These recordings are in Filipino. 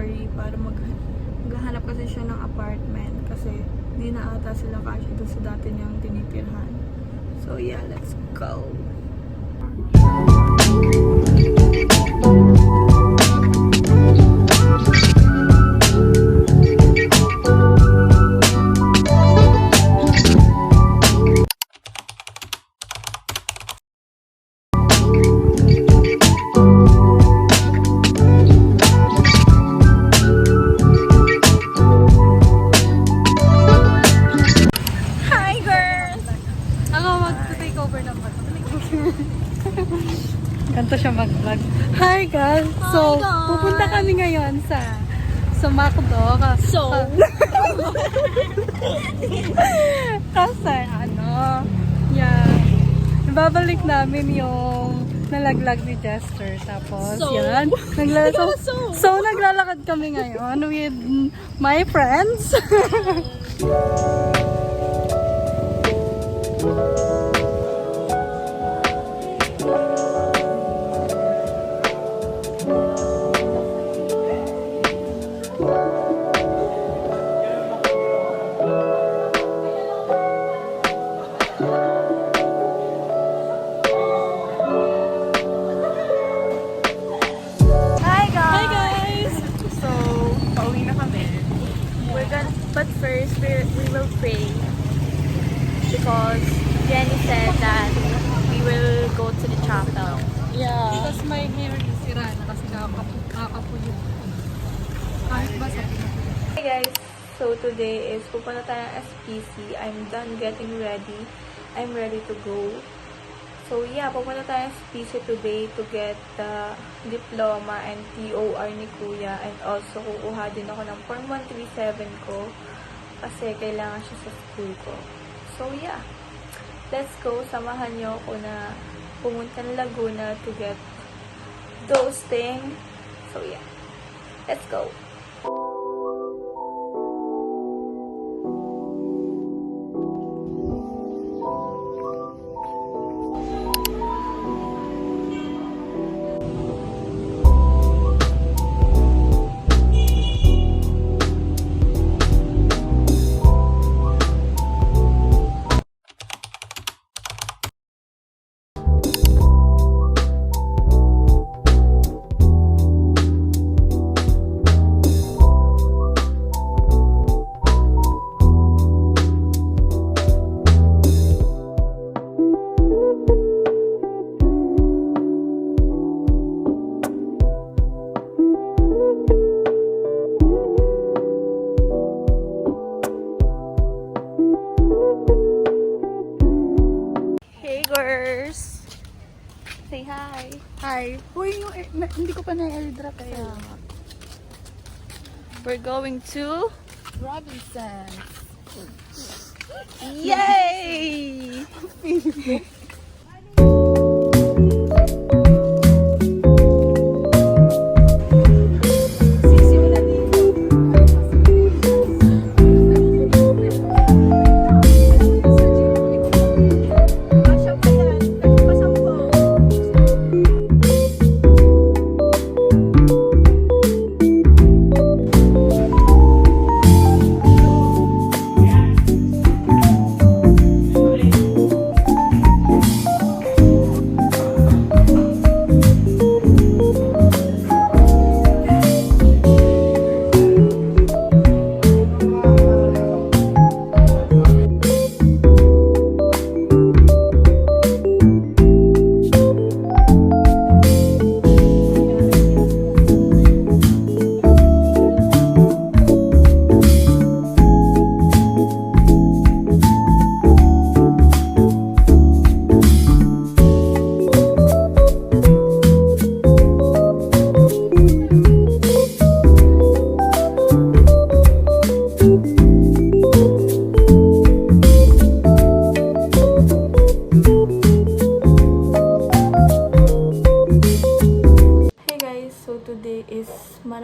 February para maghahanap kasi siya ng apartment kasi hindi na ata sila kasi doon sa dati niyang tinitirhan. So yeah, let's go! Ganto siya mag-vlog. Hi guys! So, pupunta kami ngayon sa McDo. Kasi yeah. Ibabalik namin yung nalaglag ni Jester. Tapos, yan. Naglalakad kami ngayon with my friends. But first, we will pray because Jenny said that we will go to the chapel. Yeah. Because my hair is sira na kasi kakapuyot. Kahit ba sa Hey guys, so today is pupunta tayo ng SPC. I'm done getting ready. I'm ready to go. So yeah, pupunta tayo ng SPC today to get the diploma and TOR ni Kuya, and also kukuha din ako ng Form 137 ko kasi kailangan siya sa school ko. So yeah, let's go. Samahan niyo ako na pumunta ng Laguna to get those things. So yeah, let's go. Say hi. Hi. Uy, hindi ko pa na-airdrop eh. We're going to Robinson. Yay!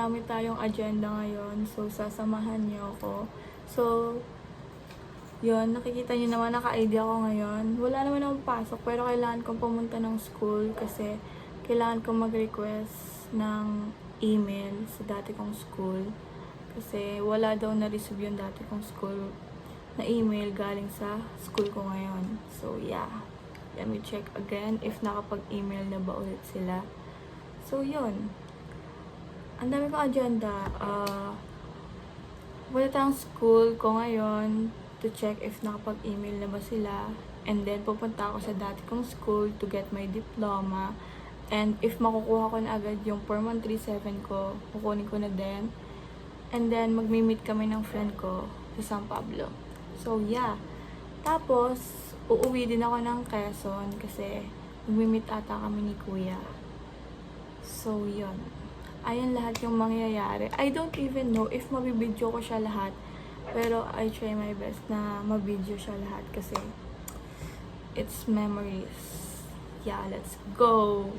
marami tayong agenda ngayon. So, sasamahan niyo ako. So, yun, nakikita niyo naman, naka-ID ako ngayon. Wala naman akong pasok, pero kailangan kong pumunta ng school kasi kailangan kong mag-request ng email sa dati kong school. Kasi wala daw na-receive yung dati kong school na email galing sa school ko ngayon. So, yeah. Let me check again if nakapag-email na ba ulit sila. So, yun. Ang dami kong agenda. Wala tayong school ko ngayon to check if nakapag-email na ba sila. And then, pupunta ako sa dati kong school to get my diploma. And if makukuha ko na agad yung Form 137 ko, kukunin ko na din. And then, magmi-meet kami ng friend ko sa San Pablo. So, yeah. Tapos, uuwi din ako ng Quezon kasi magmi-meet ata kami ni Kuya. So, yun. Ayan lahat yung mangyayari. I don't even know if mabibidyo ko siya lahat. Pero I try my best na mabidyo siya lahat kasi it's memories. Yeah, let's go!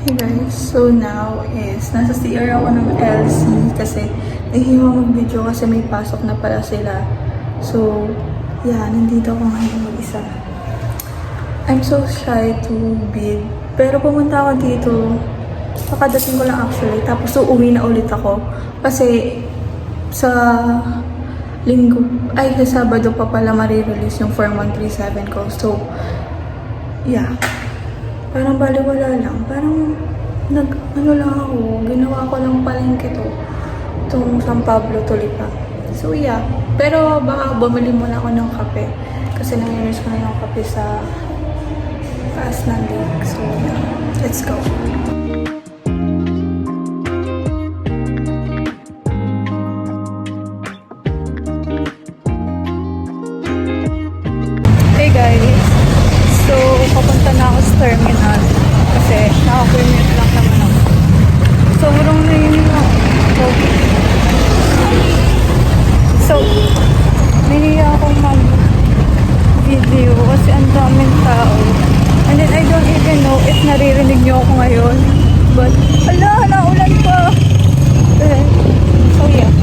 Hey guys, so now is nasa CR ako ng LC kasi nahihiwa mag-video kasi may pasok na pala sila. So, yeah, nandito ako ngayon mag-isa. I'm so shy to bid. Pero pumunta ako dito, pakadating ko lang actually, tapos uuwi na ulit ako. Kasi sa linggo, ay sa Sabado pa pala marirelease yung Form 137 ko. So, yeah. Parang baliwala lang. Parang ano lang ako, ginawa ko lang palengke to. Itong San Pablo Tulipa. So yeah. Pero baka bumili muna ako ng kape. Kasi nangyayos ko na yung kape sa taas ng lake. So yeah. Let's go. Hey guys. So, papunta na ako sa terminal kasi naka-commute lang naman ako. Sobrang naiinis ako. So, nahiya akong mag-video kasi ang daming tao. And then, I don't even know if naririnig niyo ako ngayon. But, ala, naulan pa! So, yeah.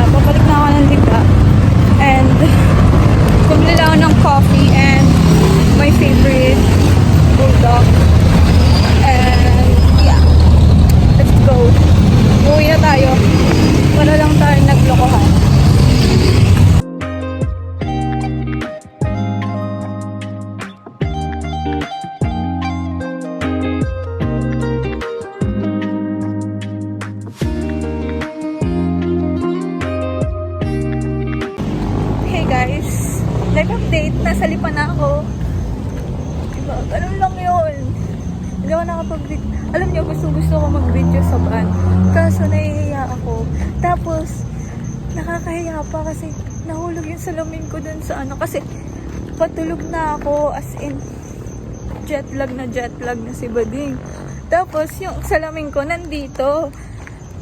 Babalik na ako ng Liga and bumili lang ako ng coffee and my favorite bulldog and yeah, let's go. Uwi na tayo para lang tayo naglokohan. Guys, live update, nasa Lipa na ako. Diba? Ganun lang yun. Hindi ako nakapag-video. Alam niyo, gusto ko mag-video sa van. Kaso nahihiya ako. Tapos, nakakahiya pa kasi nahulog yung salamin ko dun sa ano. Kasi, patulog na ako as in jet lag na si Bading. Tapos, yung salamin ko nandito.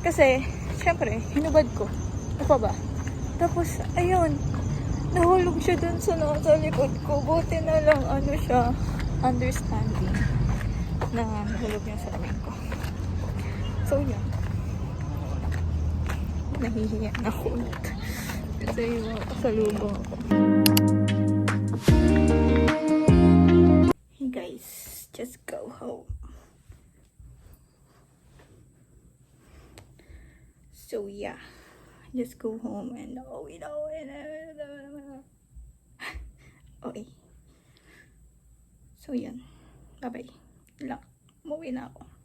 Kasi, syempre, hinubad ko. Ano pa ba? Tapos, ayun. Nahulog siya dun sa likod ko. Buti na lang, ano siya, understanding na nahulog niya sa amin ko. So, yun. Nahihiya na ako. Kasi yung kasalubong ako. Hey guys, just go home. So, yeah. Just go home and OA. So, yun. Bye-bye. Lang. Umuwi na ako.